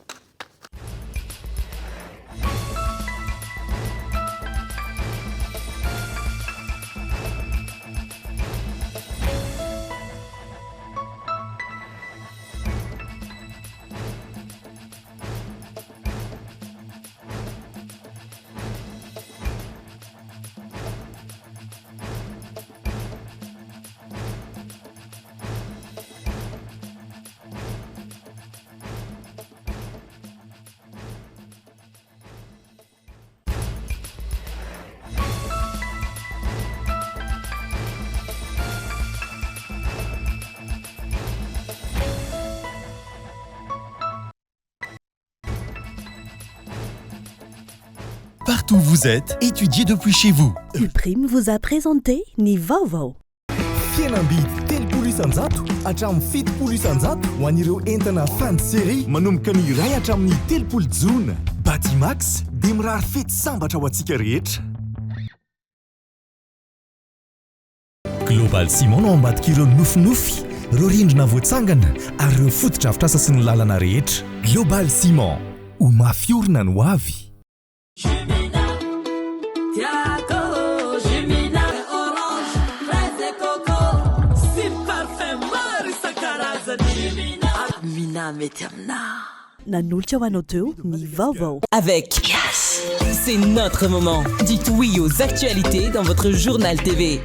où vous êtes, étudiez depuis chez vous. Uprime vous a présenté ni vaovao. Fianambidy telopolo isanjato hatramin'ny fitopolo isanjato ho an'ireo entana fin de série manomboka ny iray hatramin'ny telopolo jona. Batimax dia mirary fety sambatra ho antsika rehetra. Global Ciment no ambadika ireo nofinofy, ireo rindrina voatsangana ary ireo fotodrafitrasa sy ny lalana rehetra. Global Ciment, ho mafiorina no avy. Nanolotra ho anao teo ny vaovao. Avec Yes, c'est notre moment. Dites oui aux actualités dans votre journal TV.